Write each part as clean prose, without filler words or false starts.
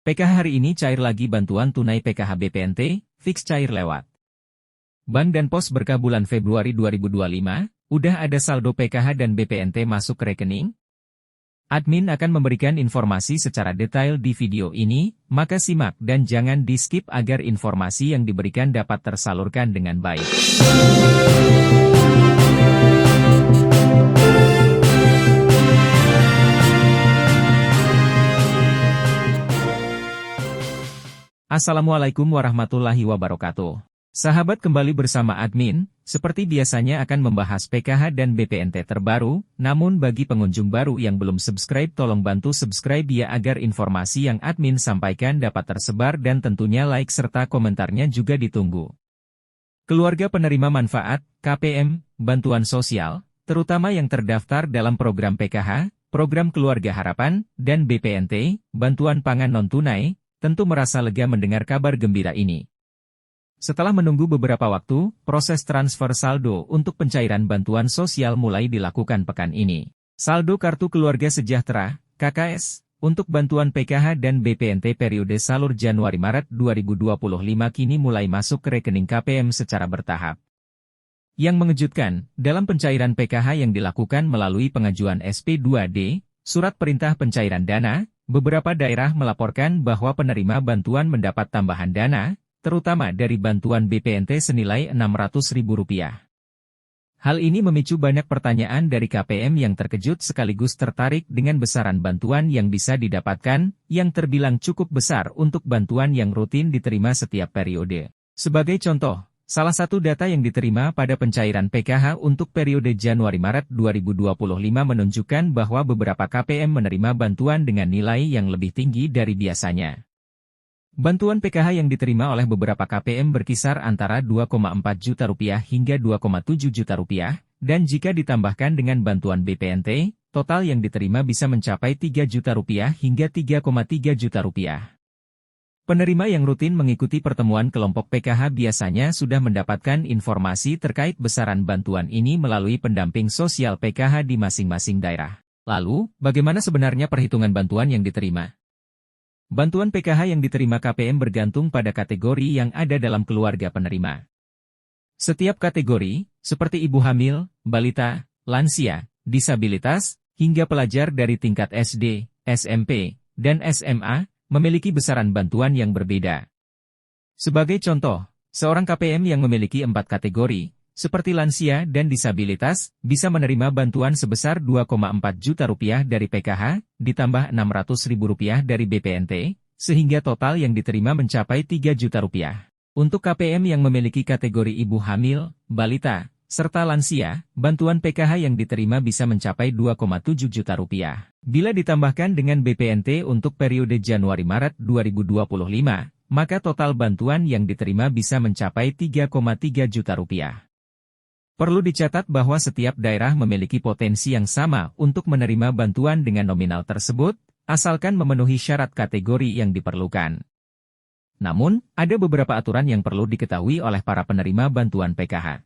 PKH hari ini cair lagi bantuan tunai PKH BPNT, fix cair lewat Bank dan Pos Berkah bulan Februari 2025, udah ada saldo PKH dan BPNT masuk ke rekening? Admin akan memberikan informasi secara detail di video ini, maka simak dan jangan di-skip agar informasi yang diberikan dapat tersalurkan dengan baik. Assalamualaikum warahmatullahi wabarakatuh. Sahabat, kembali bersama admin, seperti biasanya akan membahas PKH dan BPNT terbaru, namun bagi pengunjung baru yang belum subscribe tolong bantu subscribe ya agar informasi yang admin sampaikan dapat tersebar dan tentunya like serta komentarnya juga ditunggu. Keluarga penerima manfaat, KPM, bantuan sosial, terutama yang terdaftar dalam program PKH, program Keluarga Harapan, dan BPNT, bantuan pangan non-tunai, tentu merasa lega mendengar kabar gembira ini. Setelah menunggu beberapa waktu, proses transfer saldo untuk pencairan bantuan sosial mulai dilakukan pekan ini. Saldo Kartu Keluarga Sejahtera, KKS, untuk bantuan PKH dan BPNT periode salur Januari-Maret 2025 kini mulai masuk ke rekening KPM secara bertahap. Yang mengejutkan, dalam pencairan PKH yang dilakukan melalui pengajuan SP2D, Surat Perintah Pencairan Dana, beberapa daerah melaporkan bahwa penerima bantuan mendapat tambahan dana, terutama dari bantuan BPNT senilai Rp600.000. Hal ini memicu banyak pertanyaan dari KPM yang terkejut sekaligus tertarik dengan besaran bantuan yang bisa didapatkan, yang terbilang cukup besar untuk bantuan yang rutin diterima setiap periode. Sebagai contoh, salah satu data yang diterima pada pencairan PKH untuk periode Januari-Maret 2025 menunjukkan bahwa beberapa KPM menerima bantuan dengan nilai yang lebih tinggi dari biasanya. Bantuan PKH yang diterima oleh beberapa KPM berkisar antara Rp2,4 juta hingga Rp2,7 juta, dan jika ditambahkan dengan bantuan BPNT, total yang diterima bisa mencapai Rp3 juta hingga Rp3,3 juta. Penerima yang rutin mengikuti pertemuan kelompok PKH biasanya sudah mendapatkan informasi terkait besaran bantuan ini melalui pendamping sosial PKH di masing-masing daerah. Lalu, bagaimana sebenarnya perhitungan bantuan yang diterima? Bantuan PKH yang diterima KPM bergantung pada kategori yang ada dalam keluarga penerima. Setiap kategori, seperti ibu hamil, balita, lansia, disabilitas, hingga pelajar dari tingkat SD, SMP, dan SMA, memiliki besaran bantuan yang berbeda. Sebagai contoh, seorang KPM yang memiliki 4 kategori, seperti lansia dan disabilitas, bisa menerima bantuan sebesar Rp2,4 juta dari PKH, ditambah Rp600.000 dari BPNT, sehingga total yang diterima mencapai Rp3 juta. Untuk KPM yang memiliki kategori ibu hamil, balita, serta lansia, bantuan PKH yang diterima bisa mencapai Rp2,7 juta. Bila ditambahkan dengan BPNT untuk periode Januari-Maret 2025, maka total bantuan yang diterima bisa mencapai Rp3,3 juta. Perlu dicatat bahwa setiap daerah memiliki potensi yang sama untuk menerima bantuan dengan nominal tersebut, asalkan memenuhi syarat kategori yang diperlukan. Namun, ada beberapa aturan yang perlu diketahui oleh para penerima bantuan PKH.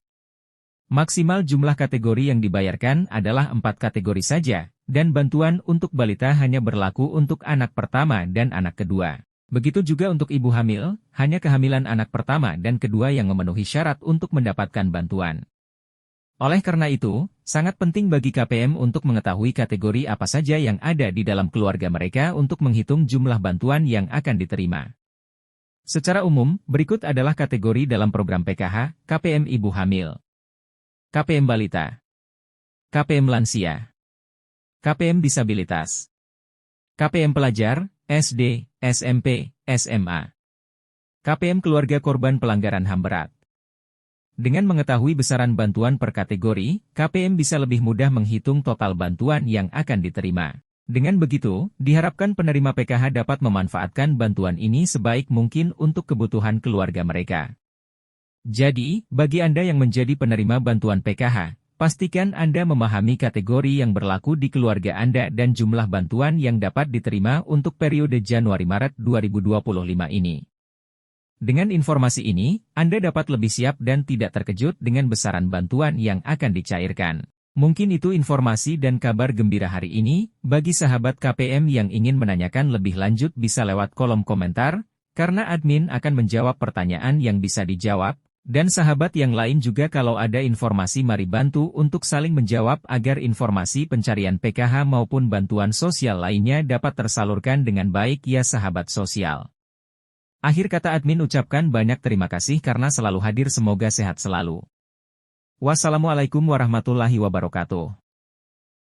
Maksimal jumlah kategori yang dibayarkan adalah 4 kategori saja, dan bantuan untuk balita hanya berlaku untuk anak pertama dan anak kedua. Begitu juga untuk ibu hamil, hanya kehamilan anak pertama dan kedua yang memenuhi syarat untuk mendapatkan bantuan. Oleh karena itu, sangat penting bagi KPM untuk mengetahui kategori apa saja yang ada di dalam keluarga mereka untuk menghitung jumlah bantuan yang akan diterima. Secara umum, berikut adalah kategori dalam program PKH, KPM ibu hamil, KPM balita, KPM lansia, KPM disabilitas, KPM pelajar, SD, SMP, SMA, KPM keluarga korban pelanggaran HAM berat. Dengan mengetahui besaran bantuan per kategori, KPM bisa lebih mudah menghitung total bantuan yang akan diterima. Dengan begitu, diharapkan penerima PKH dapat memanfaatkan bantuan ini sebaik mungkin untuk kebutuhan keluarga mereka. Jadi, bagi Anda yang menjadi penerima bantuan PKH, pastikan Anda memahami kategori yang berlaku di keluarga Anda dan jumlah bantuan yang dapat diterima untuk periode Januari-Maret 2025 ini. Dengan informasi ini, Anda dapat lebih siap dan tidak terkejut dengan besaran bantuan yang akan dicairkan. Mungkin itu informasi dan kabar gembira hari ini. Bagi sahabat KPM yang ingin menanyakan lebih lanjut bisa lewat kolom komentar, karena admin akan menjawab pertanyaan yang bisa dijawab. Dan sahabat yang lain juga kalau ada informasi mari bantu untuk saling menjawab agar informasi pencarian PKH maupun bantuan sosial lainnya dapat tersalurkan dengan baik ya sahabat sosial. Akhir kata admin ucapkan banyak terima kasih karena selalu hadir, semoga sehat selalu. Wassalamualaikum warahmatullahi wabarakatuh.